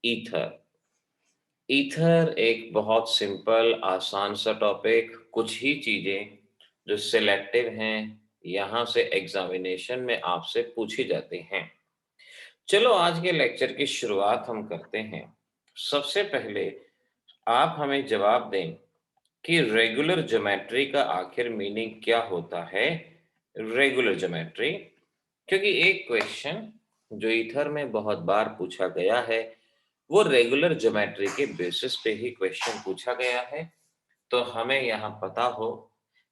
Ether. Ether एक बहुत simple आसान सा टॉपिक, कुछ ही चीजें जो सिलेक्टिव हैं, यहाँ से एग्जामिनेशन में आपसे पूछी जाती हैं। चलो आज के लेक्चर की शुरुआत हम करते हैं। सबसे पहले आप हमें जवाब दें कि रेगुलर ज्योमेट्री का आखिर मीनिंग क्या होता है। रेगुलर ज्योमेट्री, क्योंकि एक क्वेश्चन जो ईथर में बहुत बार पूछा गया है वो रेगुलर ज्योमेट्री के बेसिस पे ही क्वेश्चन पूछा गया है, तो हमें यहाँ पता हो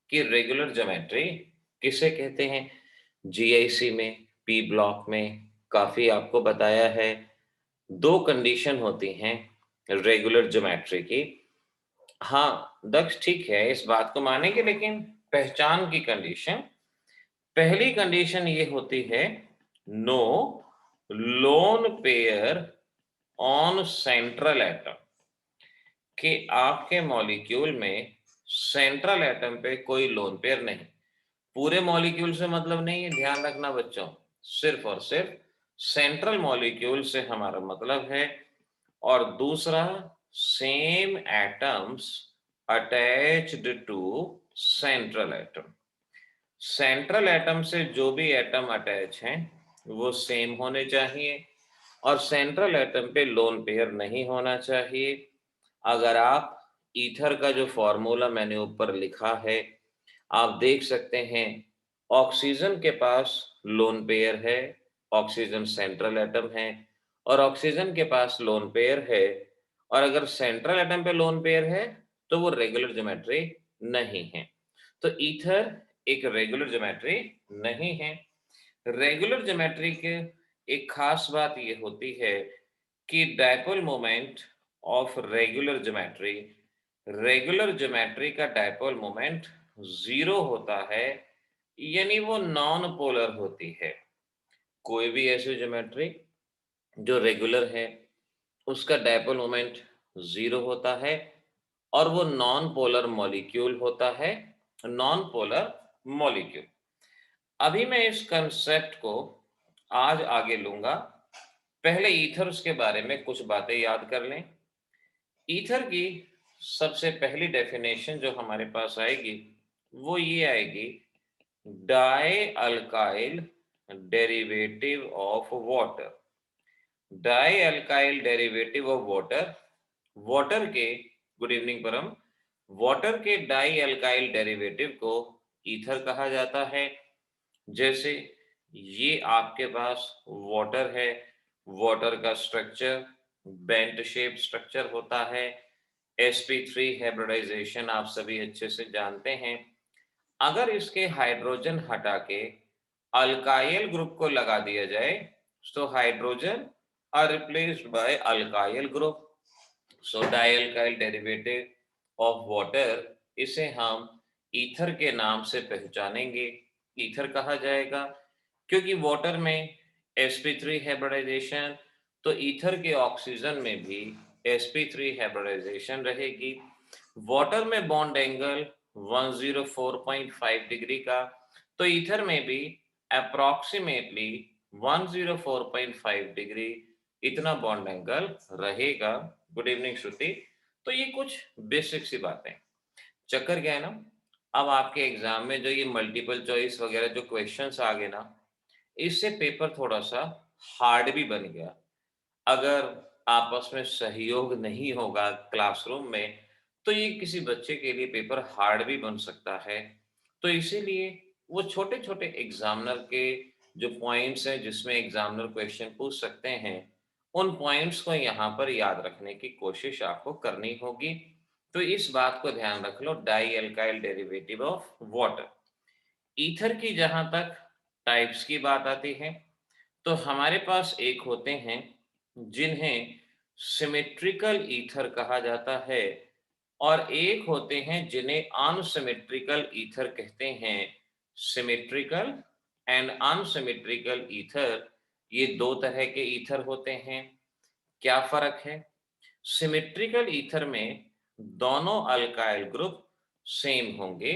कि रेगुलर ज्योमेट्री किसे कहते हैं। जीआईसी में, पी ब्लॉक में काफी आपको बताया है। दो कंडीशन होती हैं रेगुलर ज्योमेट्री की। हाँ दक्ष, ठीक है, इस बात को मानेंगे, लेकिन पहचान की कंडीशन, पहली कंडीशन ये होती है no lone pair on central atom, कि आपके मॉलिक्यूल में सेंट्रल एटम पे कोई लोन पेयर नहीं। पूरे मॉलिक्यूल से मतलब नहीं है, ध्यान रखना बच्चों, सिर्फ और सिर्फ सेंट्रल मॉलिक्यूल से हमारा मतलब है। और दूसरा, same atoms attached to central atom. Central atom से जो भी एटम अटैच हैं वो सेम होने चाहिए, और सेंट्रल एटम पे लोन पेयर नहीं होना चाहिए। अगर आप ईथर का जो फॉर्मूला मैंने ऊपर लिखा है आप देख सकते हैं, ऑक्सीजन के पास लोन पेयर है, ऑक्सीजन सेंट्रल एटम है, और ऑक्सीजन के पास लोन पेयर है, और अगर सेंट्रल एटम पे लोन पेयर है तो वो रेगुलर ज्योमेट्री नहीं है। तो ईथर एक रेगुलर ज्योमेट्री नहीं है। रेगुलर ज्योमेट्री के एक खास बात ये होती है कि dipole moment of regular geometry का डायपोल मोमेंट जीरो होता है, यानी वो नॉन पोलर होती है। कोई भी ऐसी ज्योमेट्री जो रेगुलर है उसका डायपोल मोमेंट जीरो होता है, और वो नॉन पोलर मॉलिक्यूल होता है, नॉन पोलर मॉलिक्यूल। अभी मैं इस कंसेप्ट को आज आगे लूंगा, पहले ईथर्स के बारे में कुछ बातें याद कर लें। ईथर की सबसे पहली डेफिनेशन जो हमारे पास आएगी वो ये आएगी, die alkyl derivative of water. Die alkyl derivative of water, water के, गुड इवनिंग परम, वाटर के डाई अल्काइल डेरिवेटिव को ईथर कहा जाता है। जैसे ये आपके पास वाटर है, वाटर का स्ट्रक्चर बेंट शेप स्ट्रक्चर होता है। sp3 हाइब्रिडाइजेशन आप सभी अच्छे से जानते हैं। अगर इसके हाइड्रोजन हटा के अल्काइल ग्रुप को लगा दिया जाए तो hydrogen are replaced by alkyl group. So dialkyl derivative of water, इसे हम ईथर के नाम से पहचानेंगे, ईथर कहा जाएगा, क्योंकि वाटर में sp3 हाइब्रिडाइजेशन, तो ईथर के ऑक्सीजन में भी sp3 हाइब्रिडाइजेशन रहेगी। वाटर में बॉन्ड एंगल 104.5 डिग्री का, तो ईथर में भी अप्रोक्सीमेटली 104.5 डिग्री इतना बॉन्ड एंगल रहेगा। गुड इवनिंग श्रुति। तो ये कुछ बेसिक सी बातें। चक्कर क्या है ना, अब आपके एग्जाम में जो ये मल्टीपल चॉइस वगैरह जो क्वेश्चंस आ गए ना, इससे पेपर थोड़ा सा हार्ड भी बन गया। अगर आपस में सहयोग नहीं होगा क्लासरूम में तो ये किसी बच्चे के लिए पेपर हार्ड भी बन सकता है। तो इसीलिए वो छोटे छोटे एग्जामिनर के जो पॉइंट्स हैं जिसमें एग्जामिनर क्वेश्चन पूछ सकते हैं, उन पॉइंट्स को यहाँ पर याद रखने की कोशिश आपको करनी होगी। तो इस बात को ध्यान रख लो, dialkyl derivative of water. Ether की जहां तक टाइप्स की बात आती है तो हमारे पास एक होते हैं जिन्हें सिमेट्रिकल ईथर कहा जाता है, और एक होते हैं जिन्हें अनसिमेट्रिकल ईथर कहते हैं। सिमेट्रिकल एंड अनसिमेट्रिकल ईथर, ये दो तरह के ईथर होते हैं। क्या फर्क है? सिमेट्रिकल ईथर में दोनों अल्काइल ग्रुप सेम होंगे,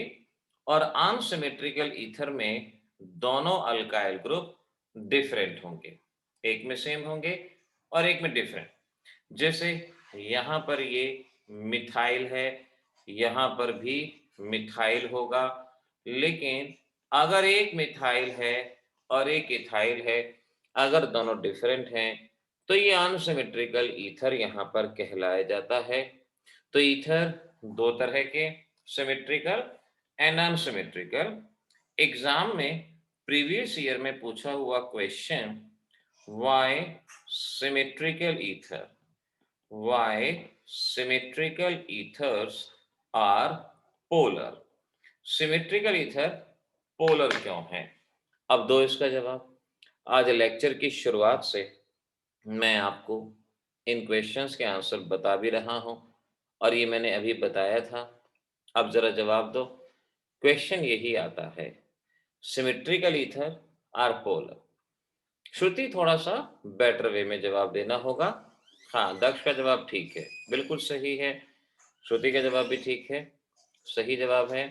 और अनसिमेट्रिकल ईथर में दोनों अल्काइल ग्रुप डिफरेंट होंगे। एक में सेम होंगे और एक में डिफरेंट। जैसे यहाँ पर ये मिथाइल है, यहाँ पर भी मिथाइल होगा, लेकिन अगर एक मिथाइल है और एक इथाइल है, अगर दोनों डिफरेंट हैं, तो ये अनसिमेट्रिकल ईथर यहाँ पर कहलाया जाता है। तो ईथर दो तरह के, सिमेट्रिकल एंड अनसिमेट्रिकल। एग्जाम में प्रीवियस ईयर में पूछा हुआ question, why symmetrical ether, why symmetrical ethers are polar, symmetrical ether polar क्यों है? अब दो इसका जवाब। आज लेक्चर की शुरुआत से मैं आपको इन क्वेश्चंस के आंसर बता भी रहा हूं, और ये मैंने अभी बताया था। अब जरा जवाब दो। क्वेश्चन यही आता है, सिमेट्रिकल ईथर आर पोलर। श्रुति थोड़ा सा बेटर वे में जवाब देना होगा। हाँ, दक्ष का जवाब ठीक है, बिल्कुल सही है। श्रुति का जवाब भी ठीक है, सही जवाब है।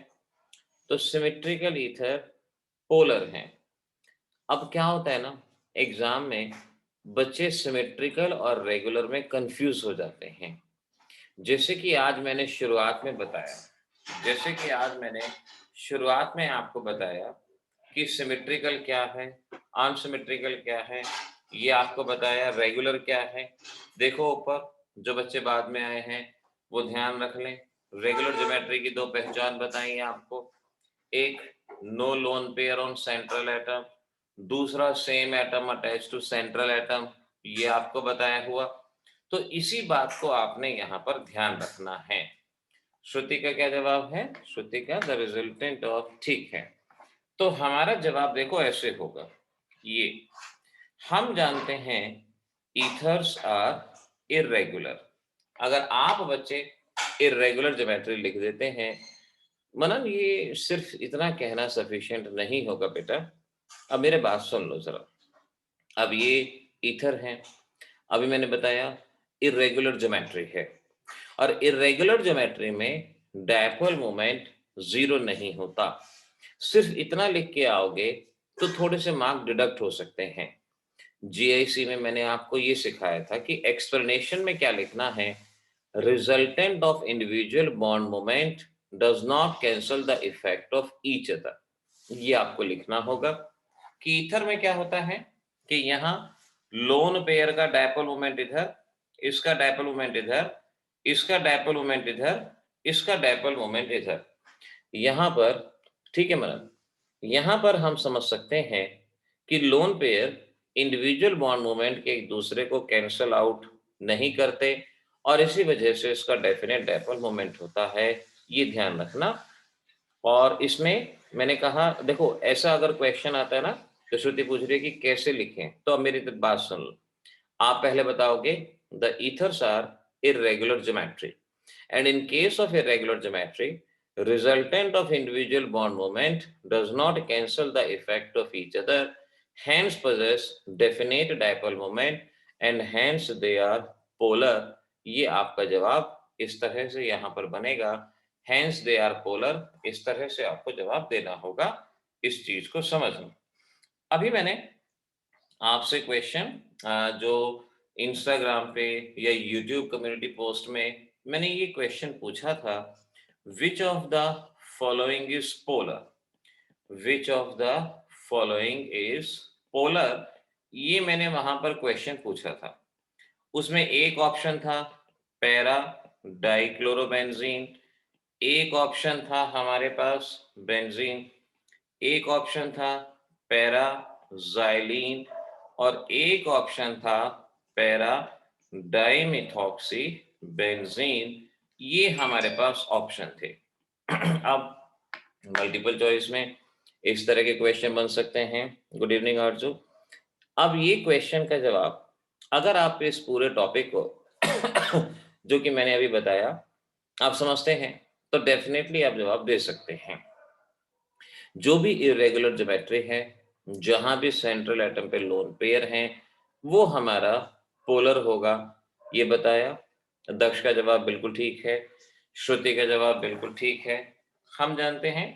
तो सिमेट्रिकल ईथर पोलर हैं। अब क्या होता है ना, एग्जाम में बच्चे सिमेट्रिकल और रेगुलर में कंफ्यूज हो जाते हैं। जैसे कि आज मैंने शुरुआत में बताया, आपको बताया कि सिमेट्रिकल क्या है, अनसिमेट्रिकल क्या है, ये आपको बताया, रेगुलर क्या है। देखो ऊपर, जो बच्चे बाद में आए हैं वो ध्यान रख लें। रेगुलर ज्योमेट्री की दो पहचान बताई आपको, एक no lone pair on central atom, दूसरा same atom attach to central atom, ये आपको बताया हुआ। तो इसी बात को आपने यहाँ पर ध्यान रखना है। श्रुति का क्या जवाब है? श्रुति का द रिजल्टेंट ऑफ, ठीक है। तो हमारा जवाब देखो ऐसे होगा, ये हम जानते हैं ईथर्स आर इर्रेगुलर। अगर आप बच्चे इर्रेगुलर ज्योमेट्री लिख देते हैं, मनन ये सिर्फ इतना कहना सफिशिएंट नहीं होगा बेटा। अब मेरे बात सुन लो जरा। अब ये ईथर है, अभी मैंने बताया इर्रेगुलर ज्योमेट्री है, और इर्रेगुलर ज्योमेट्री में डायपोल मोमेंट जीरो नहीं होता। सिर्फ इतना लिख के आओगे तो थोड़े से मार्क डिडक्ट हो सकते हैं। जीआईसी में मैंने आपको ये सिखाया था कि एक्सप्लेनेशन में क्या लिखना है, resultant of individual bond moment does not cancel the effect of each other. ये आपको लिखना होगा कि ईथर में क्या होता है कि यहाँ लोन पेयर का डायपोल मोमेंट इधर, इसका डायपोल मोमेंट इधर, इसका डायपोल मोमेंट इधर, इसका डायपोल मोमेंट इधर। यहाँ पर ठीक है मनन, यहाँ पर हम समझ सकते हैं कि lone pair individual bond moment के एक दूसरे को कैंसल आउट नहीं करते, और इसी वजह से इसका डेफिनेट डायपोल मोमेंट होता है, ये ध्यान रखना। और इसमें मैंने कहा देखो, ऐसा अगर क्वेश्चन आता है ना, तो श्रुति पूछ रही है कि कैसे लिखें, तो अब मेरी बात सुन लो। आप पहले बताओगे the ethers are irregular geometry, and in case of irregular geometry, resultant of individual bond moment does not cancel the effect of each other, hence possess definite dipole moment and hence they are polar। ये आपका जवाब इस तरह से यहाँ पर बनेगा, hence they are polar। इस तरह से आपको जवाब देना होगा, इस चीज को समझना। अभी मैंने आपसे क्वेश्चन जो इंस्टाग्राम पे या यूट्यूब कम्युनिटी पोस्ट में मैंने ये क्वेश्चन पूछा था, which of the following is polar, which of the following is polar, ये मैंने वहां पर क्वेश्चन पूछा था। उसमें एक ऑप्शन था पैरा डाइक्लोरोबेंजीन, एक ऑप्शन था हमारे पास बेंजीन, एक ऑप्शन था पैरा जाइलीन, और एक ऑप्शन था पैरा डाइमिथॉक्सी बेंजीन। ये हमारे पास ऑप्शन थे। अब मल्टीपल चॉइस में इस तरह के क्वेश्चन बन सकते हैं। गुड इवनिंग अर्जु। अब ये क्वेश्चन का जवाब, अगर आप इस पूरे टॉपिक को जो कि मैंने अभी बताया आप समझते हैं, तो डेफिनेटली आप जवाब दे सकते हैं। जो भी इरेगुलर ज्योमेट्री है, जहां भी सेंट्रल एटम पे लोन पेयर हैं, वो हमारा पोलर होगा, ये बताया। दक्ष का जवाब बिल्कुल ठीक है, श्रुति का जवाब बिल्कुल ठीक है। हम जानते हैं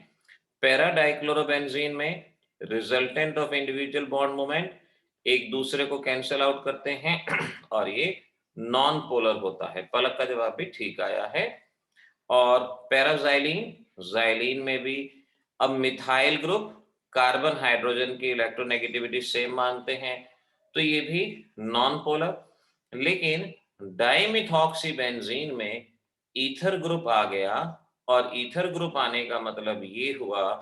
पैरा डाइक्लोरोबेंजीन में resultant of individual bond moment एक दूसरे को कैंसल आउट करते हैं और ये नॉन पोलर होता है। पलक का जवाब भी ठीक आया है। और पैराजाइलिन, जाइलिन में भी अब मिथाइल ग्रुप कार्बन हाइड्रोजन की इलेक्ट्रोनेगेटिविटी सेम मानते हैं, तो ये भी नॉन पोलर। लेकिन डाइमिथॉक्सी बेंजीन में ईथर ग्रुप आ गया, और ईथर ग्रुप आने का मतलब ये हुआ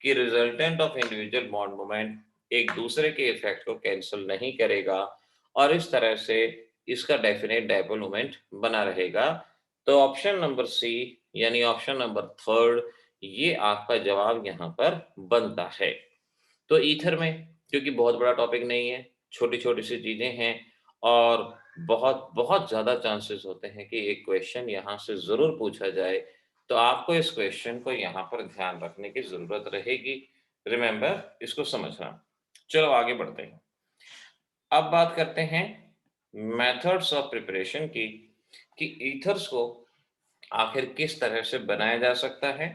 कि resultant of individual bond moment एक दूसरे के इफेक्ट को कैंसिल नहीं करेगा, और इस तरह से इसका डेफिनेट डायपोल मोमेंट बना रहेगा। तो ऑप्शन नंबर सी यानी ऑप्शन नंबर थर्ड, ये आपका जवाब यहाँ पर बनता है। तो ईथर में क्योंकि बहुत बड़ा टॉपिक नहीं है, छोटी छोटी सी चीजें हैं, और बहुत बहुत ज्यादा चांसेस होते हैं कि एक क्वेश्चन यहाँ से जरूर पूछा जाए, तो आपको इस क्वेश्चन को यहाँ पर ध्यान रखने की जरूरत रहेगी। रिमेंबर, इसको समझना। चलो आगे बढ़ते हैं। अब बात करते हैं मेथड्स ऑफ प्रिपरेशन की, कि ईथर्स को आखिर किस तरह से बनाया जा सकता है।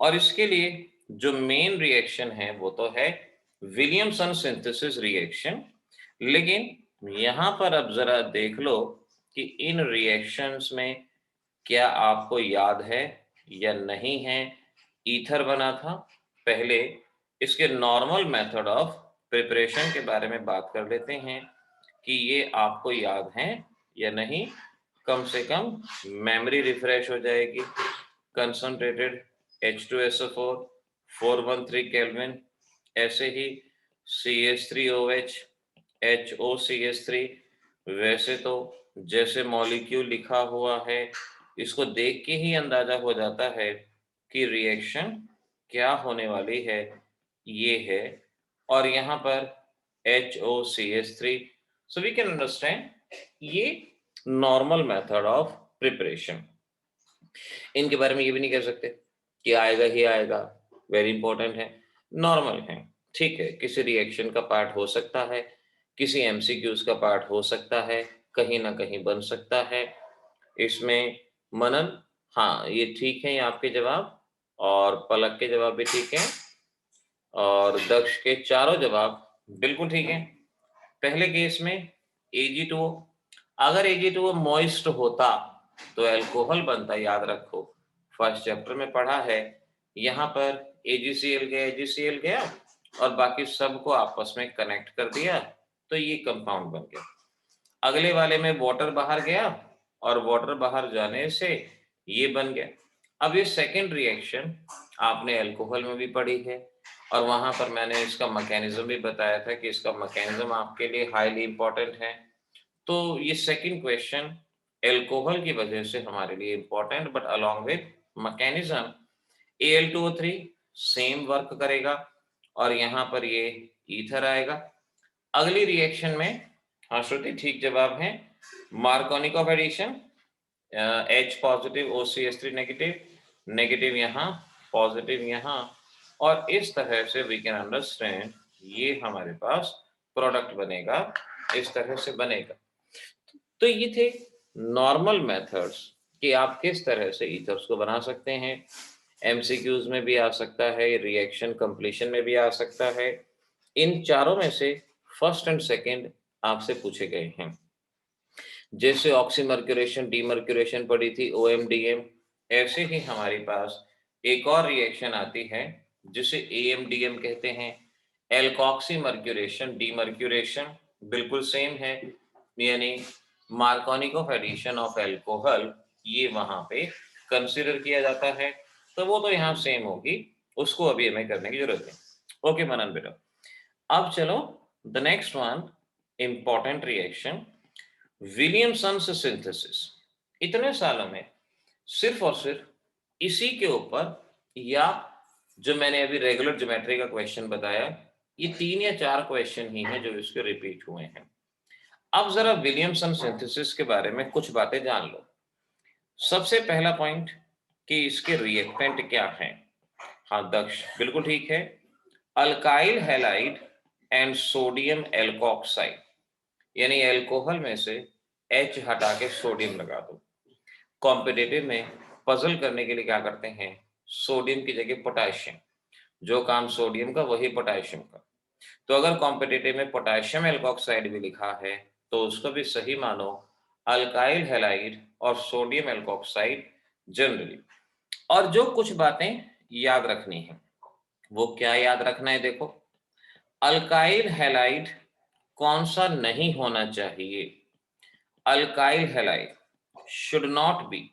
और इसके लिए जो मेन रिएक्शन है वो तो है विलियमसन सिंथेसिस रिएक्शन। लेकिन यहां पर अब जरा देख लो कि इन रिएक्शंस में क्या आपको याद है या नहीं है ईथर बना था। पहले इसके नॉर्मल मेथड ऑफ प्रिपरेशन के बारे में बात कर लेते हैं कि ये आपको याद है या नहीं, कम से कम मेमोरी रिफ्रेश हो जाएगी। कंसंट्रेटेड H2SO4 413 केल्विन, ऐसे ही CH3OH HOCH3। वैसे तो जैसे मॉलिक्यूल लिखा हुआ है, इसको देख के ही अंदाजा हो जाता है कि रिएक्शन क्या होने वाली है, ये है। और यहाँ पर HOCH3, so we can understand ये नॉर्मल मेथड ऑफ प्रिपरेशन। इनके बारे में ये भी नहीं कह सकते कि आएगा ही आएगा, वेरी इंपॉर्टेंट है, नॉर्मल है, ठीक है। किसी रिएक्शन का पार्ट हो सकता है, किसी एमसीक्यूज का पार्ट हो सकता है, कहीं ना कहीं बन सकता है इसमें। मनन, हाँ ये ठीक है, ये आपके जवाब, और पलक के जवाब भी ठीक है, और दक्ष के चारों जवाब बिल्कुल ठीक है। पहले केस में Ag2O, अगर Ag2O मॉइस्ट होता तो अल्कोहल बनता, याद रखो, फर्स्ट चैप्टर में पढ़ा है। यहाँ पर AgCl गया, AgCl गया, और बाकी सबको आपस में कनेक्ट कर दिया, तो ये कंपाउंड बन गया। अगले वाले में वाटर बाहर गया, और वाटर बाहर जाने से ये बन गया। अब ये सेकेंड रिएक्शन आपने अल्कोहल में भी पढ़ी है, और वहां पर मैंने इसका मैकेनिज्म भी बताया था कि इसका मैकेनिज्म आपके लिए हाईली इंपॉर्टेंट है। तो ये सेकंड क्वेश्चन एल्कोहल की वजह से हमारे लिए important, but along with mechanism Al2O3 same work करेगा, और यहाँ पर ये ईथर आएगा। अगली रिएक्शन में, हाँ श्रुति ठीक जवाब है, Markovnikov of addition, H positive OCH3 negative, negative यहाँ, पॉजिटिव यहाँ, और इस तरह से वी कैन अंडरस्टैंड ये हमारे पास प्रोडक्ट बनेगा, इस तरह से बनेगा। तो ये थे नॉर्मल मेथड्स कि आप किस तरह से ईथर्स को बना सकते हैं। एमसीक्यूज में भी आ सकता है, रिएक्शन कंप्लीशन में भी आ सकता है। इन चारों में से फर्स्ट एंड सेकंड आपसे पूछे गए हैं। जैसे ऑक्सीमर्क्यूरेशन डीमर्क्यूरेशन पड़ी थी, OMDM, ऐसे ही हमारे पास एक और रिएक्शन आती है जिसे AMDM कहते हैं, एल्कॉक्सी मर्क्यूरेशन डीमर्क्यूरेशन, बिल्कुल सेम है, यानी Markovnikov of addition of alcohol, ये वहां पे कंसिडर किया जाता है। तो वो तो यहाँ सेम होगी, उसको अभी हमें करने की जरूरत है। ओके मनन बेटा, अब चलो the next one, important reaction Williamson synthesis. इतने सालों में सिर्फ और सिर्फ इसी के ऊपर, या जो मैंने अभी रेगुलर ज्योमेट्री का क्वेश्चन बताया, ये 3 या 4 क्वेश्चन ही हैं जो इसके रिपीट हुए हैं। अब जरा विलियमसन सिंथेसिस के बारे में कुछ बातें जान लो। सबसे पहला पॉइंट कि इसके रिएक्टेंट क्या हैं। हाँ दक्ष बिल्कुल ठीक है, alkyl halide and sodium alkoxide, यानी अल्कोहल में से H हटा के सोडियम लगा दो। कॉम्पिटिटिव में पजल करने के लिए क्या करते हैं, सोडियम की जगह पोटेशियम, जो काम सोडियम का वही पोटेशियम का। तो अगर कॉम्पिटिटिव में पोटेशियम एल्कोक्साइड भी लिखा है तो उसको भी सही मानो, अल्काइल हैलाइड और सोडियम एल्कोक्साइड जनरली। और जो कुछ बातें याद रखनी है, वो क्या याद रखना है? देखो, अल्काइल हैलाइड कौन सा नहीं होना चाहिए? Alkyl halide should not be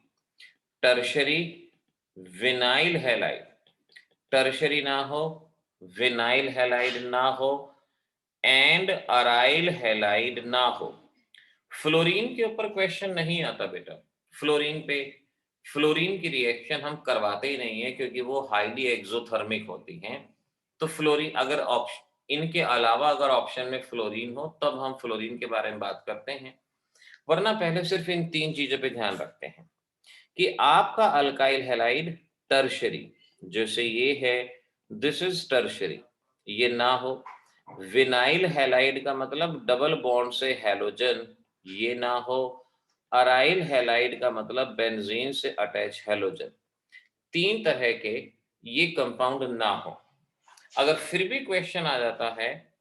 tertiary vinyl halide, tertiary ना हो, विनाइल हैलाइड ना हो, एंड अराइल हैलाइड ना हो। फ्लोरीन के ऊपर क्वेश्चन नहीं आता बेटा। फ्लोरीन की रिएक्शन हम करवाते ही नहीं है, क्योंकि वो हाईली एक्सोथर्मिक होती हैं। तो फ्लोरीन अगर ऑप्शन, इनके अलावा अगर ऑप्शन में फ्लोरीन हो तब हम फ्लोरीन के बारे में बात करते हैं, वरना पहले सिर्फ इन 3 चीजों पे ध्यान रखते हैं कि आपका अल्काइल हैलाइड टर्शरी, जैसे ये है, दिस इज टर्शरी, ये ना हो। विनाइल हैलाइड का मतलब डबल बॉन्ड से हैलोजन, ये ना हो। अराइल हैलाइड का मतलब बेंजीन से अटैच हैलोजन। 3 तरह के ये कंपाउंड ना हो। अगर फिर भी क्वेश्चन आ जाता है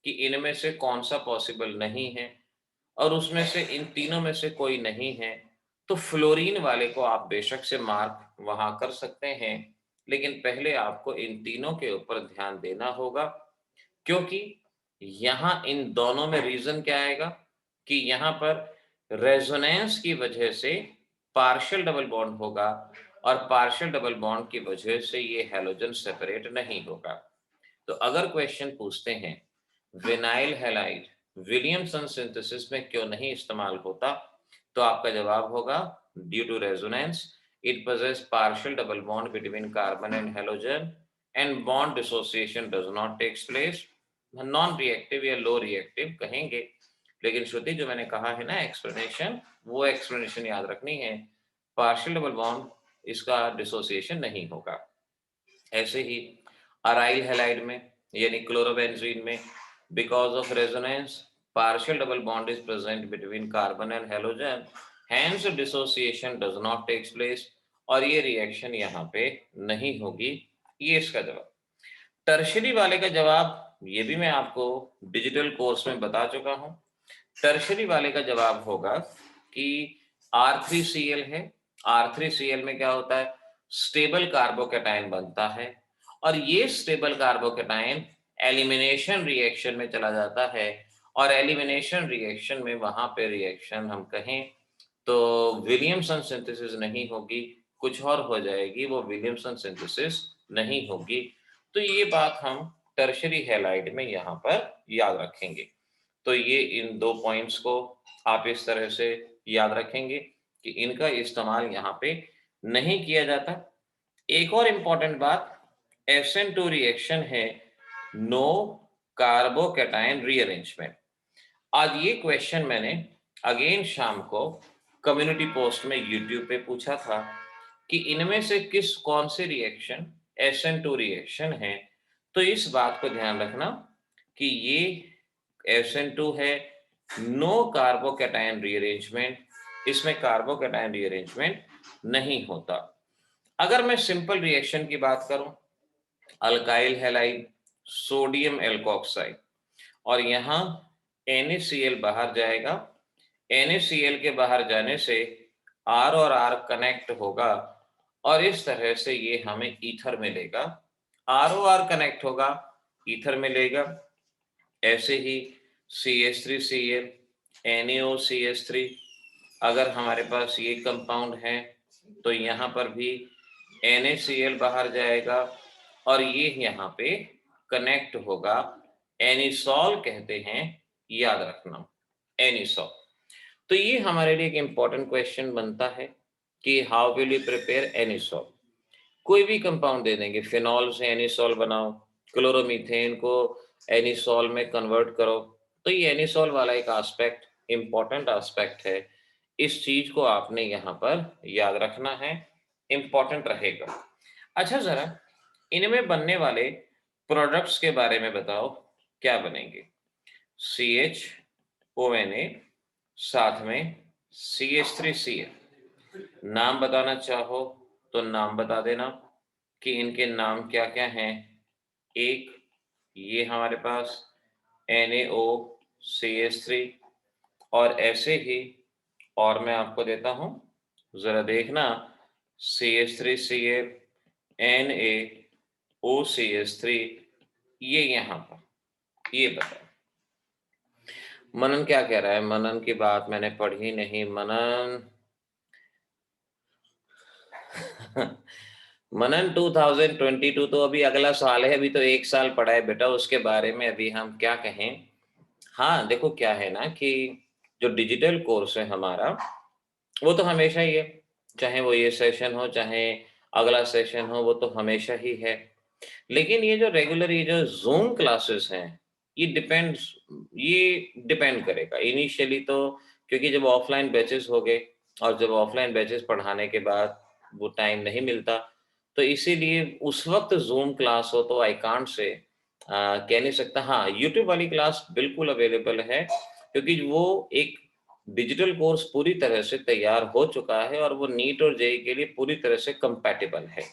कि इनमें से कौन सा पॉसिबल नहीं है और उसमें से इन तीनों में से कोई नहीं है, तो फ्लोरीन वाले को आप बेशक से मार्क वहां कर सकते हैं, लेकिन पहले आपको इन तीनों के ऊपर ध्यान देना होगा, क्योंकि यहां इन दोनों में रीजन क्या आएगा कि यहां पर रेजोनेंस की वजह से पार्शियल डबल बॉन्ड होगा, और पार्शियल डबल बॉन्ड की वजह से ये हैलोजन सेपरेट नहीं होगा। तो अगर क्वेश्चन पूछते हैं विनाइल हैलाइड विलियमसन सिंथेसिस में क्यों नहीं इस्तेमाल होता, तो आपका जवाब होगा due to resonance, it possess partial double bond between carbon and halogen and bond dissociation does not takes place। Non reactive या लो रिएक्टिव कहेंगे, लेकिन श्रुति जो मैंने कहा है ना एक्सप्लेनेशन, वो एक्सप्लेनेशन याद रखनी है। पार्शियल डबल बॉन्ड, इसका डिसोसिएशन नहीं होगा। ऐसे ही अराइल हैलाइड में यानी क्लोरोबेंजीन में, because of resonance partial double bond is present between carbon and halogen, hence dissociation does not takes place, और ये रिएक्शन यहाँ पे नहीं होगी। ये इसका जवाब। टर्शरी वाले का जवाब ये भी मैं आपको डिजिटल कोर्स में बता चुका हूँ। टर्शरी वाले का जवाब होगा कि R3Cl है। R3Cl में क्या होता है? स्टेबल कार्बोकेटाइन बनता है, और ये स्टेबल कार्बोकेटाइन एलिमिनेशन रिएक्शन में चला जाता है, और एलिमिनेशन रिएक्शन में वहां पे रिएक्शन हम कहें तो विलियमसन सिंथेसिस नहीं होगी, कुछ और हो जाएगी, वो विलियमसन सिंथेसिस नहीं होगी। तो ये बात हम टर्शरी हैलाइड में यहाँ पर याद रखेंगे। तो ये इन 2 पॉइंट्स को आप इस तरह से याद रखेंगे कि इनका इस्तेमाल यहाँ पे नहीं किया जाता। एक और इम्पॉर्टेंट बात, SN2 रिएक्शन है नो कार्बोकैटायन रीअरेंजमेंट। आज ये क्वेश्चन मैंने अगेन शाम को कम्युनिटी पोस्ट में यूट्यूब पे पूछा था कि इनमें से किस कौन से रिएक्शन SN2 रिएक्शन है। तो इस बात को ध्यान रखना कि ये SN2 है नो कार्बोकैटायन रीअरेंजमेंट, इसमें कार्बोकैटायन रीअरेंजमेंट नहीं होता। अगर मैं सिंपल रिएक्शन की बात करूं, अल्काइल हैलाइड सोडियम एल्कोक्साइड, और यहाँ NaCl बाहर जाएगा, NaCl के बाहर जाने से R और R कनेक्ट होगा, और इस तरह से ये हमें ईथर मिलेगा। ROR कनेक्ट होगा, ईथर मिलेगा। ऐसे ही CH3Cl NaOCH3, अगर हमारे पास ये कंपाउंड है तो यहाँ पर भी NaCl बाहर जाएगा, और ये यहाँ पे कनेक्ट होगा, एनिसॉल कहते हैं, याद रखना, एनिसॉल। तो ये हमारे लिए एक इंपॉर्टेंट क्वेश्चन बनता है कि how will you prepare anisole. कोई भी कंपाउंड दे देंगे, फिनॉल से एनिसॉल बनाओ, क्लोरोमीथेन को एनिसॉल में कन्वर्ट करो, तो ये एनिसॉल वाला एक एस्पेक्ट, इंपॉर्टेंट एस्पेक्ट है। इस चीज को आपने यहाँ पर याद रखना है, इंपॉर्टेंट रहेगा। अच्छा, जरा इनमें बनने वाले प्रोडक्ट्स के बारे में बताओ, क्या बनेंगे? CHONA, साथ में CH3Cl। नाम बताना चाहो तो नाम बता देना कि इनके नाम क्या क्या हैं। एक ये हमारे पास NaOCH3, और ऐसे ही और मैं आपको देता हूं, जरा देखना, CH3Cl NaOCH3, ये यहां पर, ये बताओ मनन क्या कह रहा है। मनन की बात मैंने पढ़ी नहीं। मनन मनन 2022 तो अभी अगला साल है, अभी तो 1 साल पड़ा है बेटा, उसके बारे में अभी हम क्या कहें। हाँ देखो क्या है ना कि जो डिजिटल कोर्स है हमारा, वो तो हमेशा ही है, चाहे वो ये सेशन हो चाहे अगला सेशन हो, वो तो हमेशा ही है। लेकिन ये जो रेगुलर, ये जो जूम क्लासेस हैं, ये डिपेंड करेगा इनिशियली तो, क्योंकि जब ऑफलाइन बैचेस हो गए और जब ऑफलाइन बैचेस पढ़ाने के बाद वो टाइम नहीं मिलता, तो इसीलिए उस वक्त जूम क्लास हो तो आई कांट से कह नहीं सकता। हाँ, यूट्यूब वाली क्लास बिल्कुल अवेलेबल है, क्योंकि वो एक डिजिटल कोर्स पूरी तरह से तैयार हो चुका है और वो नीट और जेईई के लिए पूरी तरह से कंपैटिबल है।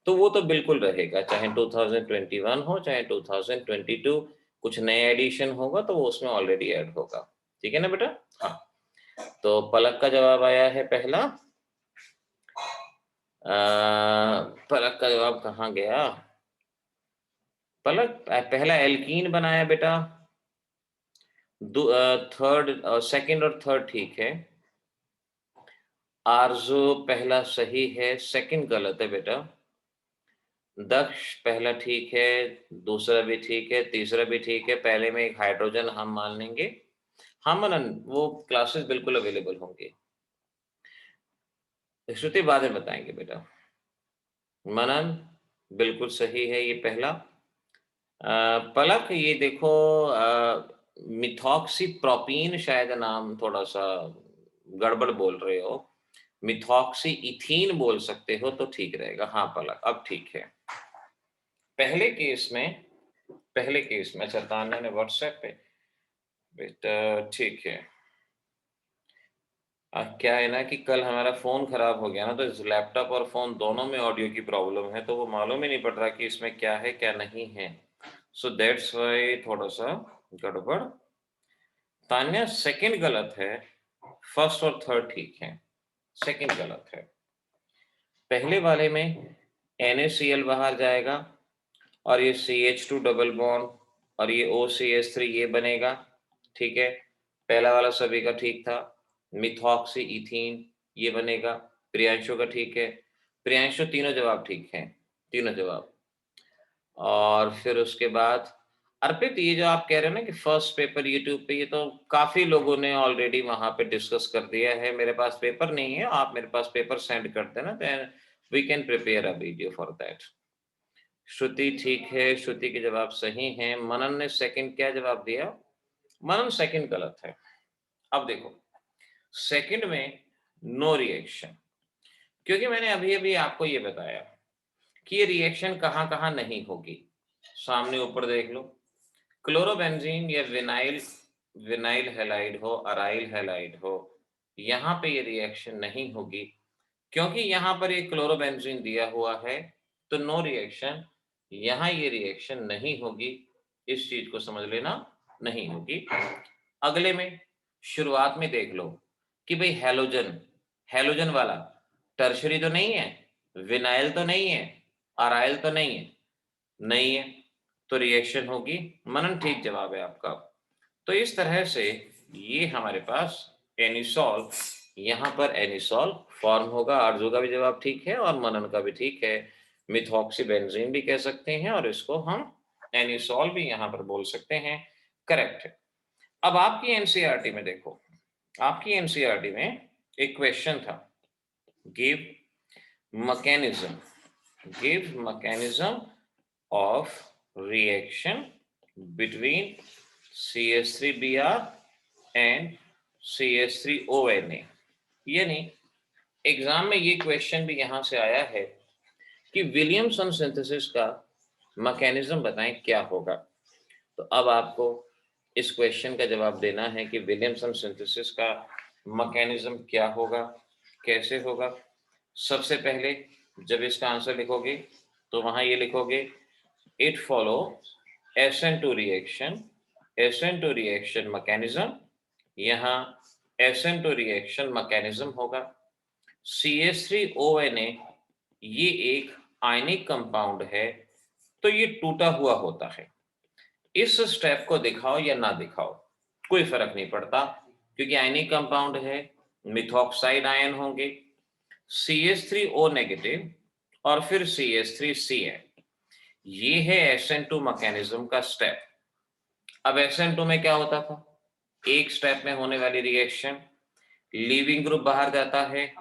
तो वो तो बिल्कुल रहेगा, चाहे 2021 हो चाहे 2022, कुछ नए एडिशन होगा तो वो उसमें ऑलरेडी ऐड होगा। ठीक है ना बेटा। हाँ, तो पलक का जवाब आया है पहला। पलक का जवाब कहाँ गया। पलक पहला एल्कीन बनाया बेटा, थर्ड, सेकंड और थर्ड ठीक है। आरजू पहला सही है, सेकंड गलत है बेटा। दक्ष पहला ठीक है, दूसरा भी ठीक है, तीसरा भी ठीक है, पहले में एक हाइड्रोजन हम मान लेंगे। हाँ मनन, वो क्लासेस बिल्कुल अवेलेबल होंगे। श्रुति बाद में बताएंगे बेटा। मनन बिल्कुल सही है ये पहला। पलक ये देखो, मिथॉक्सीप्रोपीन शायद नाम थोड़ा सा गड़बड़ बोल रहे हो, मिथॉक्सी इथीन बोल सकते हो तो ठीक रहेगा। हाँ पलक अब ठीक है। पहले केस में, अच्छा तान्या ने व्हाट्सएप पे बेटा, ठीक है। क्या है ना कि कल हमारा फोन खराब हो गया ना, तो इस लैपटॉप और फोन दोनों में ऑडियो की प्रॉब्लम है, तो वो मालूम ही नहीं पड़ रहा कि इसमें क्या है क्या नहीं है। सो दैट्स वाई थोड़ा सा गड़बड़। तान्या सेकंड गलत है, फर्स्ट और थर्ड ठीक है, सेकंड गलत है। पहले वाले में NaCl बाहर जाएगा और ये CH2 डबल बॉन्ड और ये OCH3 ये बनेगा। ठीक है, पहला वाला सभी का ठीक था। मिथॉक्सी इथीन ये बनेगा। प्रियांशु का ठीक है। प्रियांशु तीनों जवाब ठीक हैं, तीनों जवाब। और फिर उसके बाद अर्पित, ये जो आप कह रहे हैं ना कि फर्स्ट पेपर यूट्यूब पे, ये तो काफी लोगों ने ऑलरेडी वहां पे डिस्कस कर दिया है। मेरे पास पेपर नहीं है, आप मेरे पास पेपर सेंड कर देना, then we can prepare a video for that. Shruti ठीक है, श्रुति के जवाब सही हैं। मनन ने सेकंड क्या जवाब दिया। मनन सेकंड गलत है। अब देखो सेकंड में नो रिएक्शन, क्योंकि मैंने अभी अभी आपको ये बताया कि ये रिएक्शन कहां कहां नहीं होगी। सामने ऊपर देख लो, क्लोरोबेंजीन या विनाइल, विनाइल हैलाइड हो, अराइल हैलाइड हो, यहाँ पे ये रिएक्शन नहीं होगी, क्योंकि यहाँ पर ये क्लोरोबेंजीन दिया हुआ है, तो नो रिएक्शन। यहाँ ये रिएक्शन नहीं होगी, इस चीज को समझ लेना, नहीं होगी। अगले में शुरुआत में देख लो कि भाई हैलोजन, हैलोजन वाला टर्शरी तो नहीं है, विनाइल तो नहीं है, अराइल तो नहीं है, नहीं है, तो रिएक्शन होगी। मनन ठीक जवाब है आपका। तो इस तरह से ये हमारे पास एनिसॉल, यहाँ पर एनिसॉल फॉर्म होगा। आरजू का भी जवाब ठीक है और मनन का भी ठीक है। मिथॉक्सीबेंजीन भी कह सकते हैं और इसको हम एनिसॉल भी यहाँ पर बोल सकते हैं। करेक्ट है। अब आपकी एनसीईआरटी में देखो, आपकी एनसीईआरटी में एक क्वेश्चन था, give mechanism, give mechanism of reaction between CH3Br and CH3ONA। यानी एग्जाम में ये क्वेश्चन भी यहां से आया है कि विलियमसन सिंथेसिस का मैकेनिज्म बताएं क्या होगा। तो अब आपको इस क्वेश्चन का जवाब देना है कि विलियमसन सिंथेसिस का मैकेनिज्म क्या होगा, कैसे होगा। सबसे पहले जब इसका आंसर लिखोगे तो वहां ये लिखोगे, it follow SN2 reaction, SN2 reaction mechanism। यहाँ SN2 रिएक्शन मैकेनिज्म होगा। CH3ONA ये एक आयनिक कंपाउंड है, तो ये टूटा हुआ होता है। इस स्टेप को दिखाओ या ना दिखाओ कोई फर्क नहीं पड़ता, क्योंकि आयनिक कंपाउंड है, मिथॉक्साइड आयन होंगे, CH3O नेगेटिव और फिर CH3Cn। ये है SN2 मैकेनिज्म का स्टेप। अब SN2 में क्या होता था, एक स्टेप में होने वाली रिएक्शन, लीविंग ग्रुप बाहर जाता है,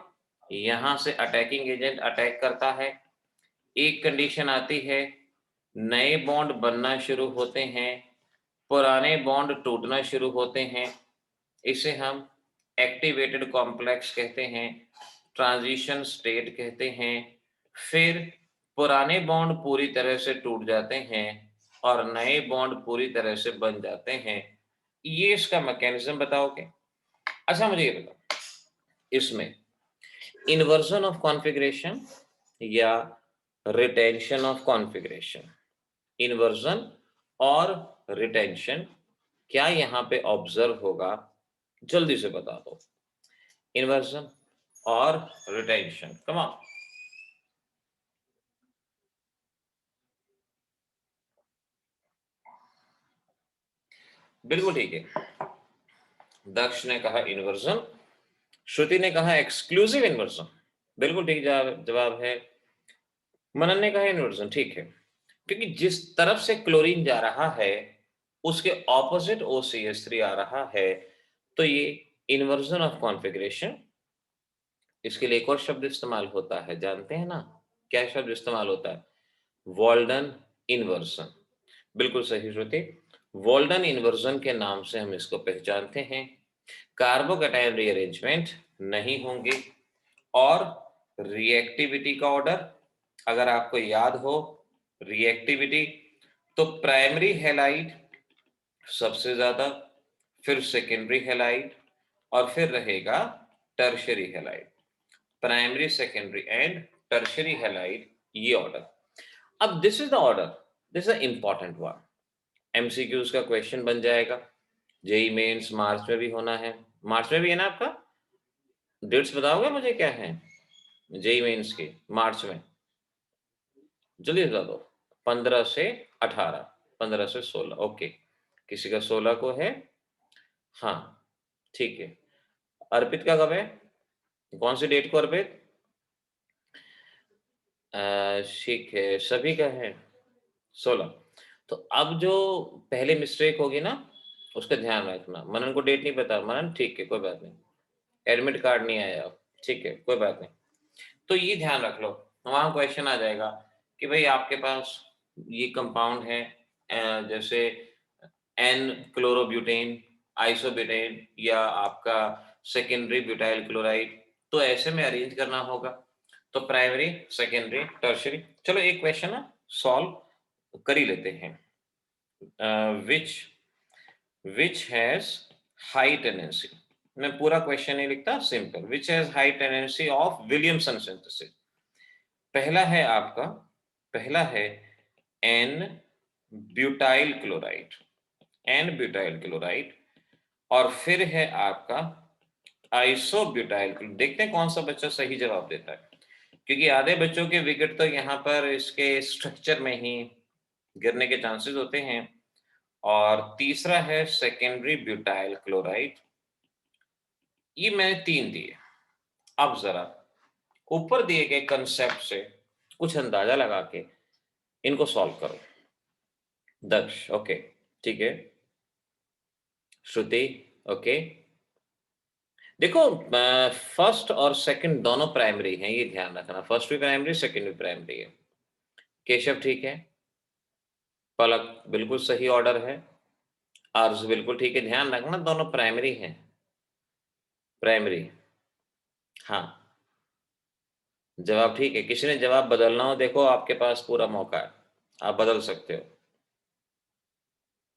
यहां से अटैकिंग एजेंट अटैक करता है, एक कंडीशन आती है, नए बॉन्ड बनना शुरू होते हैं, पुराने बॉन्ड टूटना शुरू होते हैं, इसे हम एक्टिवेटेड कॉम्प्लेक्स कहते हैं, ट्रांजिशन स्टेट कहते हैं। फिर पुराने बॉन्ड पूरी तरह से टूट जाते हैं और नए बॉन्ड पूरी तरह से बन जाते हैं। ये इसका मैकेनिज्म बताओगे? अच्छा मुझे ये बताओ, इसमें इन्वर्जन ऑफ कॉन्फ़िगरेशन या रिटेंशन ऑफ कॉन्फ़िगरेशन, इन्वर्जन और रिटेंशन क्या यहां पे ऑब्जर्व होगा? जल्दी से बता दो। इन्वर्जन और रिटेंशन, कम ऑन। बिल्कुल ठीक है। दक्ष ने कहा इन्वर्जन, श्रुति ने कहा एक्सक्लूसिव इन्वर्जन, बिल्कुल ठीक जवाब है। मनन ने कहा इन्वर्जन, ठीक है, क्योंकि जिस तरफ से क्लोरीन जा रहा है उसके ऑपोजिट OCH3 आ रहा है, तो ये इन्वर्जन ऑफ कॉन्फ़िगरेशन। इसके लिए एक और शब्द इस्तेमाल होता है, जानते हैं ना? क्या शब्द इस्तेमाल होता है? Walden inversion. बिल्कुल सही श्रुति, वॉल्डन इन्वर्जन के नाम से हम इसको पहचानते हैं। कार्बोकैटायन रीअरेंजमेंट नहीं होंगे और रिएक्टिविटी का ऑर्डर अगर आपको याद हो, रिएक्टिविटी तो प्राइमरी हैलाइड सबसे ज्यादा, फिर सेकेंडरी हैलाइड और फिर रहेगा tertiary halide. Primary, secondary and tertiary halide, ये ऑर्डर। अब this is the order, this is important one. MCQs का क्वेश्चन बन जाएगा। जेई मेंस मार्च में भी होना है, मार्च में भी है ना आपका? डेट्स बताओगे मुझे क्या है जेई मेंस के मार्च में? जल्दी बता दो। 15 से 18, 15 से 16, ओके। किसी का 16 को है, हाँ ठीक है। अर्पित का कब है? कौन सी डेट को अर्पित? ठीक है, सभी का है 16। तो अब जो पहले मिस्टेक होगी ना उसका ध्यान रखना। मनन को डेट नहीं पता, मनन ठीक है कोई बात नहीं, एडमिट कार्ड नहीं आया, ठीक है कोई बात नहीं। तो ये ध्यान रख लो, वहां क्वेश्चन आ जाएगा कि भाई आपके पास ये कंपाउंड है, जैसे एन क्लोरोब्यूटेन, आइसोब्यूटेन या आपका सेकेंडरी ब्यूटाइल क्लोराइड, तो ऐसे में अरेंज करना होगा। तो प्राइमरी, सेकेंडरी, टर्शियरी। चलो एक क्वेश्चन ना सॉल्व कर ही लेते हैं। which has high tendency, मैं पूरा क्वेश्चन नहीं लिखता, simple, which has high tendency of Williamson synthesis. पहला है आपका, पहला है n butyl chloride, n butyl chloride, और फिर है आपका आइसोब्यूटाइल क्लोराइड। देखते हैं कौन सा बच्चा सही जवाब देता है, क्योंकि आधे बच्चों के विकेट तो यहाँ पर इसके स्ट्रक्चर में ही गिरने के चांसेस होते हैं। और तीसरा है सेकेंडरी ब्यूटाइल क्लोराइड। ये मैंने 3 दिए। अब जरा ऊपर दिए गए कंसेप्ट से कुछ अंदाजा लगा के इनको सॉल्व करो। दक्ष ओके, ठीक है। श्रुति ओके। देखो फर्स्ट और सेकंड दोनों प्राइमरी हैं, ये ध्यान रखना, फर्स्ट भी प्राइमरी, सेकंड भी प्राइमरी है। केशव ठीक है, पलक बिल्कुल सही ऑर्डर है, आर्स बिल्कुल ठीक है, ध्यान रखना दोनों प्राइमरी हैं, प्राइमरी। हाँ जवाब ठीक है। किसी ने जवाब बदलना हो, देखो आपके पास पूरा मौका है, आप बदल सकते हो।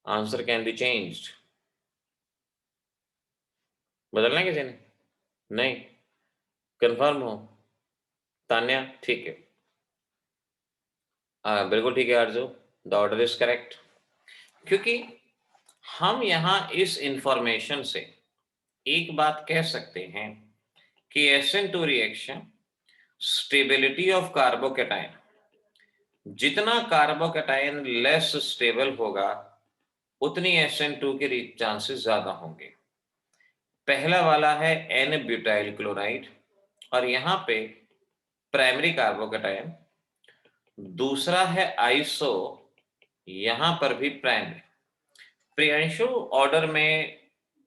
Answer can be changed. बदलना है किसी ने? नहीं, कंफर्म हो? तान्या ठीक है, बिल्कुल ठीक है आरजू, द ऑर्डर इज करेक्ट। क्योंकि हम यहाँ इस इंफॉर्मेशन से एक बात कह सकते हैं कि SN2 reaction stability of carbocation, जितना कार्बोकेटाइन लेस स्टेबल होगा उतनी SN2 के चांसेस ज्यादा होंगे। पहला वाला है एन ब्यूटाइल क्लोराइड और यहां पे प्राइमरी कार्बोकेटाइन, दूसरा है आइसो, यहां पर भी प्राइमरी। प्रियांशु ऑर्डर में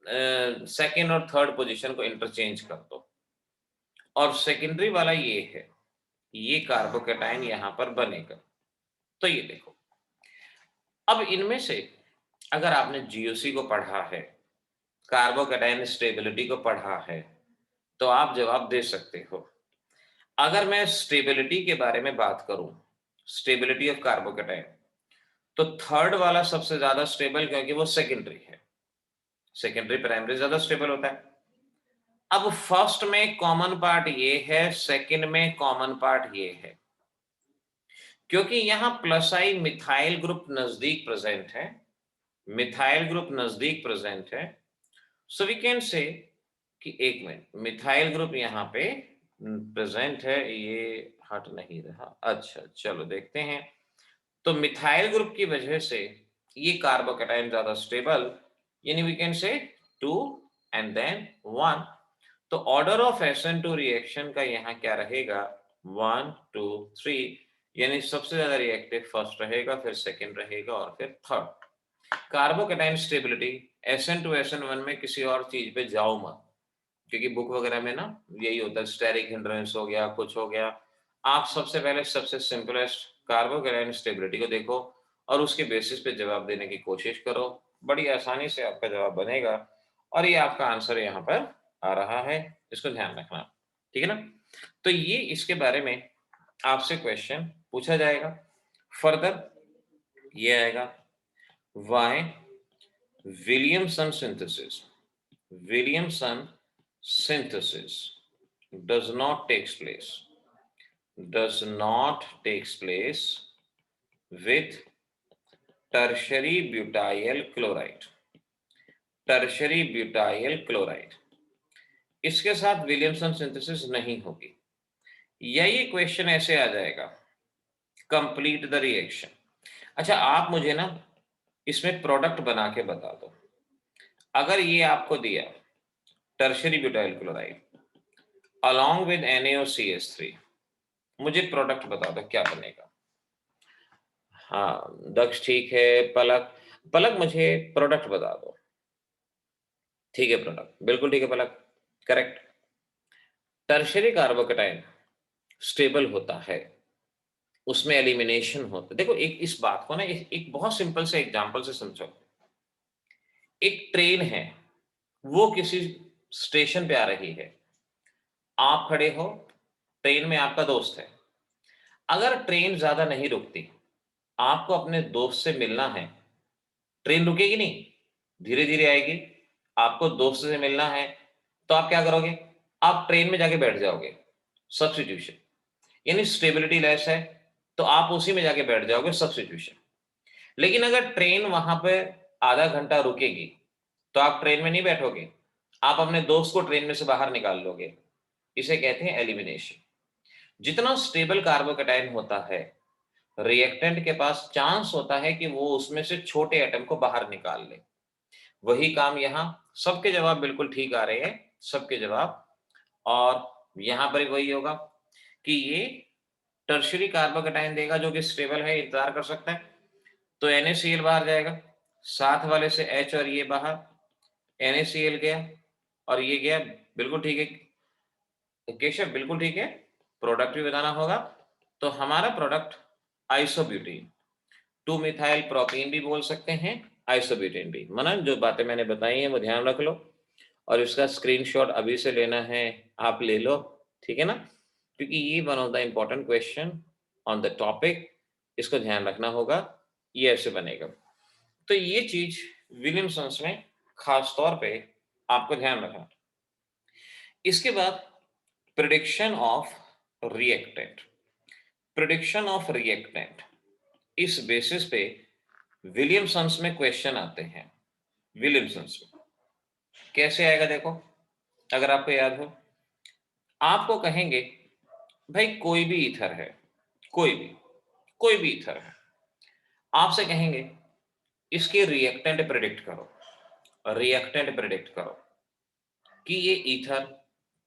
सेकंड और थर्ड पोजीशन को इंटरचेंज कर दो। और सेकेंडरी वाला ये है, ये कार्बोकेटाइन यहां पर बनेगा। तो ये देखो, अब इनमें से अगर आपने जीओसी को पढ़ा है, कार्बोकेटाइन स्टेबिलिटी को पढ़ा है, तो आप जवाब दे सकते हो। अगर मैं स्टेबिलिटी के बारे में बात करूं, स्टेबिलिटी ऑफ कार्बोकेटाइन, तो थर्ड वाला सबसे ज्यादा स्टेबल, क्योंकि वो सेकेंडरी है। सेकेंडरी प्राइमरी ज्यादा स्टेबल होता है। अब फर्स्ट में कॉमन पार्ट ये है, सेकंड में कॉमन पार्ट ये है, क्योंकि यहां प्लस आई मिथाइल ग्रुप नजदीक प्रेजेंट है, मिथाइल ग्रुप नजदीक प्रेजेंट है। सो वी कैन से कि एक मिनट, मिथाइल ग्रुप यहां पे प्रेजेंट है, ये हट नहीं रहा। अच्छा चलो देखते हैं। तो मिथाइल ग्रुप की वजह से ये कार्बोकेटाइन ज्यादा स्टेबल, यानी we can say 2 and then 1। तो ऑर्डर ऑफ SN2 रिएक्शन का यहाँ क्या रहेगा, 1 2 3, यानी सबसे ज्यादा रिएक्टिव फर्स्ट रहेगा, फिर सेकंड रहेगा और फिर third. Carbocation stability SN2 SN1 में किसी और चीज पे जाओ मत, क्योंकि बुक वगैरह में ना यही होता है, स्टेरिक हिंड्रेंस हो गया, कुछ हो गया। आप सबसे पहले सबसे सिंपलेस्ट कार्बोकेटाइन स्टेबिलिटी को देखो और उसके बेसिस पे जवाब देने की कोशिश करो, बड़ी आसानी से आपका जवाब बनेगा। और ये आपका आंसर यहाँ पर आ रहा है, इसको ध्यान रखना, ठीक है ना। तो ये इसके बारे में आपसे क्वेश्चन पूछा जाएगा। फर्दर ये आएगा, why Williamson synthesis, Williamson synthesis does not takes place, does not takes place with tertiary butyl chloride, tertiary butyl chloride, इसके साथ विलियमसन सिंथेसिस नहीं होगी। या ये क्वेश्चन ऐसे आ जाएगा, कंप्लीट द रिएक्शन। अच्छा आप मुझे ना इसमें प्रोडक्ट बना के बता दो। अगर ये आपको दिया tertiary butyl chloride along with NaOCH3, मुझे प्रोडक्ट बता दो क्या बनेगा। हाँ दक्ष ठीक है, पलक, पलक मुझे प्रोडक्ट बता दो। ठीक है प्रोडक्ट, बिल्कुल ठीक है पलक, करेक्ट। टर्शियरी कार्बोकेटाइन स्टेबल होता है, उसमें एलिमिनेशन होता है। देखो एक इस बात को ना एक बहुत सिंपल से एग्जांपल से समझो। एक ट्रेन है, वो किसी स्टेशन पे आ रही है, आप खड़े हो, ट्रेन में आपका दोस्त है। अगर ट्रेन ज्यादा नहीं रुकती, आपको अपने दोस्त से मिलना है, ट्रेन रुकेगी नहीं, धीरे धीरे आएगी। आपको दोस्त से मिलना है तो आप क्या करोगे, आप ट्रेन में जाके बैठ जाओगे, सब्स्टिट्यूशन। यानी स्टेबिलिटी लेस है तो आप उसी में जाके बैठ जाओगे, सब्स्टिट्यूशन। लेकिन अगर ट्रेन वहां पे आधा घंटा रुकेगी तो आप ट्रेन में नहीं बैठोगे, आप अपने दोस्त को ट्रेन में से बाहर निकाल लोगे। इसे कहते हैं एलिमिनेशन। जितना स्टेबल कार्बोकेटाइन होता है, रिएक्टेंट के पास चांस होता है कि वो उसमें से छोटे एटम को बाहर निकाल ले। वही काम यहाँ, सबके जवाब बिल्कुल ठीक आ रहे हैं, सबके जवाब। और यहां पर वही होगा कि ये टर्शियरी कार्बोकेटाइन देगा जो कि स्टेबल है, इंतजार कर सकता है। तो NaCl बाहर जाएगा, साथ वाले से H और ये बाहर, NaCl गया और ये गया, बिल्कुल ठीक है केशव, बिल्कुल ठीक है। प्रोडक्ट भी बताना होगा। तो हमारा प्रोडक्ट आइसोब्यूटीन, 2 मिथाइल प्रोपीन भी बोल सकते हैं, आइसोब्यूटेन भी। मनन जो बातें मैंने बताई हैं वो ध्यान रख लो, और इसका स्क्रीनशॉट अभी से लेना है आप ले लो, ठीक है ना, क्योंकि ये one of the important question on the topic, इसको ध्यान रखना होगा, ये ऐसे बनेगा। तो ये चीज विलियमसन्स में खास तौर पे आपको ध्यान रखना। इसके बाद prediction of reactant, prediction of reactant, इस बेसिस पे विलियमसन्स में क्वेश्चन आते हैं। विलियमसन्स में कैसे आएगा देखो, अगर आपको याद हो, आपको कहेंगे भाई कोई भी ईथर है, कोई भी ईथर है, आपसे कहेंगे इसके रिएक्टेंट प्रेडिक्ट करो, रिएक्टेंट प्रेडिक्ट करो कि ये ईथर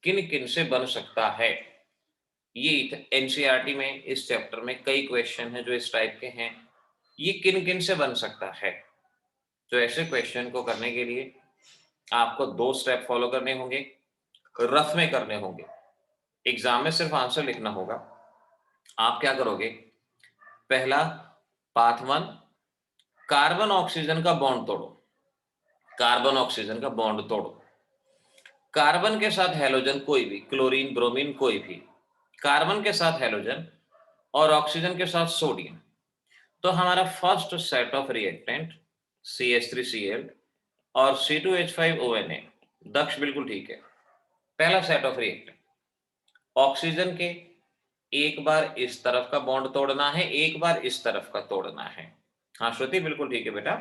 किन किन से बन सकता है। ये एनसीईआरटी में इस चैप्टर में कई क्वेश्चन हैं जो इस टाइप के हैं, ये किन किन से बन सकता है। तो ऐसे क्वेश्चन को करने के लिए आपको 2 स्टेप फॉलो करने होंगे, रफ में करने होंगे। एग्जाम में सिर्फ आंसर लिखना होगा। आप क्या करोगे, पहला पाथ 1, कार्बन ऑक्सीजन का बॉन्ड तोड़ो, कार्बन ऑक्सीजन का बॉन्ड तोड़ो। कार्बन के साथ हैलोजन कोई भी, क्लोरीन ब्रोमीन कोई भी, कार्बन के साथ हैलोजन और ऑक्सीजन के साथ सोडियम। तो हमारा first set of reactant CH3Cl और C2H5ONA, दक्ष बिल्कुल ठीक है। पहला सेट ऑफ रिएक्टेंट ऑक्सीजन के एक बार इस तरफ का बॉन्ड तोड़ना है, एक बार इस तरफ का तोड़ना है। हाँ श्रुति बिल्कुल ठीक है बेटा।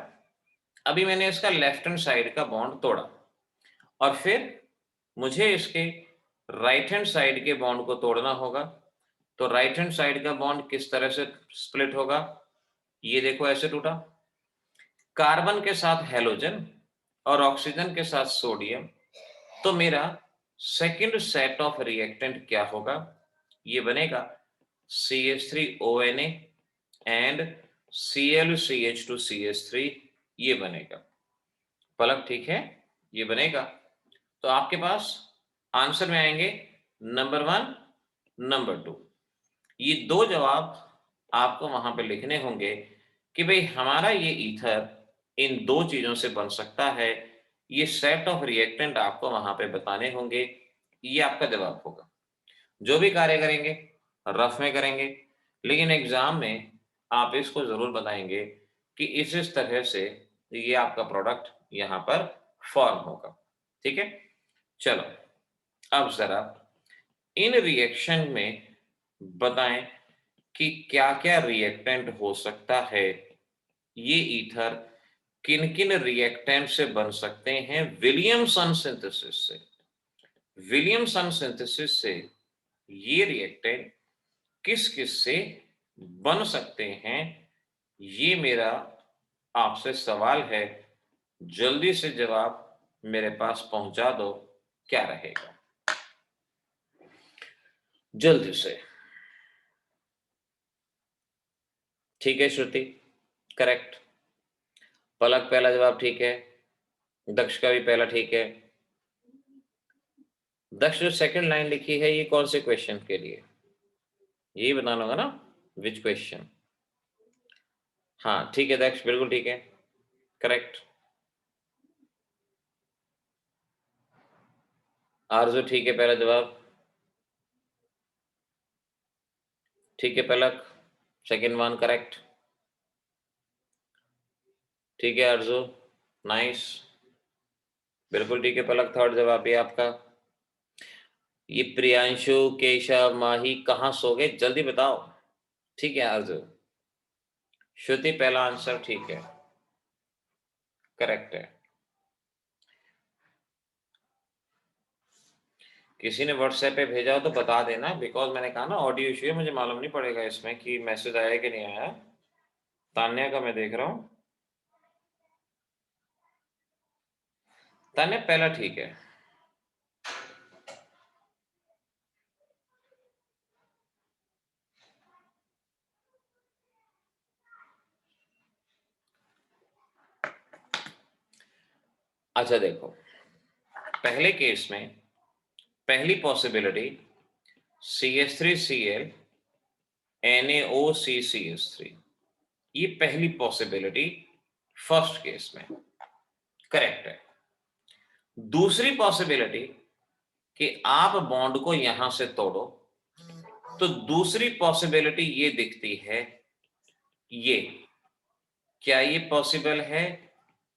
अभी मैंने इसका लेफ्ट हैंड साइड का बॉन्ड तोड़ा और फिर मुझे इसके राइट हैंड साइड के बॉन्ड को तोड़ना होगा। तो राइट हैंड साइड का बॉन्ड किस तरह से स्प्लिट होगा, ये देखो ऐसे टूटा। कार्बन के साथ हैलोजन और ऑक्सीजन के साथ सोडियम। तो मेरा सेकंड सेट ऑफ रिएक्टेंट क्या होगा, ये बनेगा CH3ONA एंड ClCH2CH3, ये बनेगा। पलक ठीक है, ये बनेगा। तो आपके पास आंसर में आएंगे नंबर 1, नंबर 2। ये 2 जवाब आपको वहां पे लिखने होंगे कि भाई हमारा ये ईथर इन 2 चीजों से बन सकता है। ये सेट ऑफ रिएक्टेंट आपको वहां पे बताने होंगे, ये आपका जवाब होगा। जो भी कार्य करेंगे रफ में करेंगे, लेकिन एग्जाम में आप इसको जरूर बताएंगे कि इस तरह से ये आपका प्रोडक्ट यहाँ पर फॉर्म होगा। ठीक है, चलो अब जरा इन रिएक्शन में बताएं कि क्या क्या रिएक्टेंट हो सकता है। ये ईथर किन किन रिएक्टेंट से बन सकते हैं विलियमसन सिंथेसिस से। विलियमसन सिंथेसिस से ये रिएक्टेंट किस किस से बन सकते हैं, ये मेरा आपसे सवाल है। जल्दी से जवाब मेरे पास पहुंचा दो, क्या रहेगा जल्दी से। ठीक है श्रुति, करेक्ट। पलक पहला जवाब ठीक है, दक्ष का भी पहला ठीक है। दक्ष जो सेकंड लाइन लिखी है ये कौन से क्वेश्चन के लिए, यही बताना होगा ना, विच क्वेश्चन। हाँ ठीक है दक्ष बिल्कुल ठीक है, करेक्ट। आरजू ठीक है पहला जवाब, ठीक है पलक सेकंड वन करेक्ट, ठीक है आरजू नाइस, बिल्कुल ठीक है पलक थर्ड जवाब भी आपका। ये प्रियांशु केशव माही कहाँ सो गए जल्दी बताओ। ठीक है आरजू, श्रुति पहला आंसर ठीक है, करेक्ट है। किसी ने व्हाट्सएप पे भेजा हो तो बता देना, बिकॉज मैंने कहा ना ऑडियो इशू है, मुझे मालूम नहीं पड़ेगा इसमें कि मैसेज आया कि नहीं आया। तान्या का मैं देख रहा हूं, तान्या पहला ठीक है। अच्छा देखो, पहले केस में पहली पॉसिबिलिटी CH3Cl NaOCCH3, ये पहली पॉसिबिलिटी फर्स्ट केस में करेक्ट है। दूसरी पॉसिबिलिटी कि आप बॉन्ड को यहां से तोड़ो, तो दूसरी पॉसिबिलिटी ये दिखती है, ये क्या ये पॉसिबल है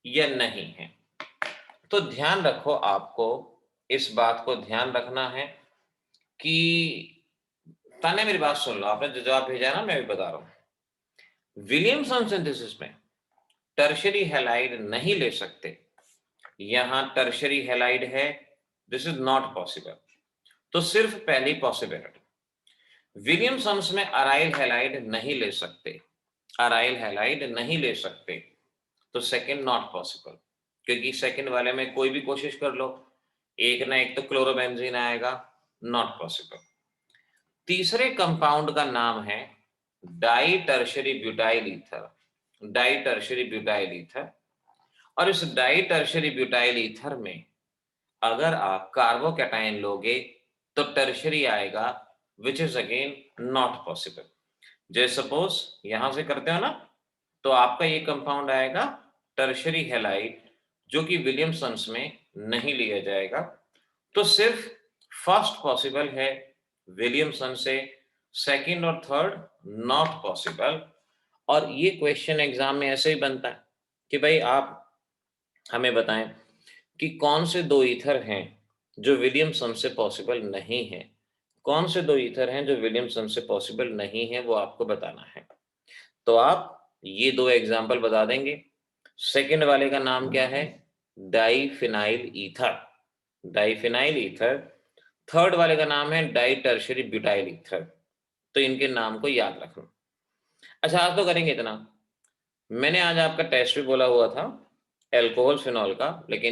या नहीं है। तो ध्यान रखो, आपको इस बात को ध्यान रखना है कि ताने मेरी बात सुन लो, आपने जो जवाब भेजा ना मैं भी बता रहा हूं। विलियमसन सिंथेसिस में टर्शरी हैलाइड नहीं ले सकते, यहां टर्शरी हैलाइड है, दिस इज नॉट पॉसिबल। तो सिर्फ पहली पॉसिबिलिटी, विलियमसन्स में अराइल हैलाइड नहीं ले सकते, अराइल हैलाइड नहीं ले सकते, तो सेकंड नॉट पॉसिबल, क्योंकि सेकंड वाले में कोई भी कोशिश कर लो, एक ना एक तो क्लोरोबेंजीन आएगा, नॉट पॉसिबल। तीसरे कंपाउंड का नाम है di tertiary butyl ether, di tertiary butyl ether. और इस डाई टर्शरी ब्यूटाइल ईथर में अगर आप कार्बोकैटायन लोगे तो टर्शरी आएगा, which is again not possible. जैसे सपोज यहां से करते हो ना, तो आपका ये कंपाउंड आएगा टर्शरी हैलाइड, जो कि विलियमसन्स में नहीं लिया जाएगा। तो सिर्फ फर्स्ट पॉसिबल है विलियमसन से, सेकंड और थर्ड नॉट पॉसिबल। और ये क्वेश्चन एग्जाम में ऐसे ही बनता है कि भाई आप हमें बताएं कि कौन से दो ईथर हैं जो विलियमसन से पॉसिबल नहीं है, कौन से दो ईथर हैं जो विलियमसन से पॉसिबल नहीं है, वो आपको बताना है। तो आप ये दो एग्जाम्पल बता देंगे। सेकंड वाले का नाम क्या है? Diphenyl ether, diphenyl ether. Third वाले का नाम है डाई टर्शरी ब्यूटाइल ईथर। तो इनके नाम को याद रखना। अच्छा, आज तो करेंगे इतना। मैंने आज आपका टेस्ट भी बोला हुआ था एल्कोहल फिनॉल का, लेकिन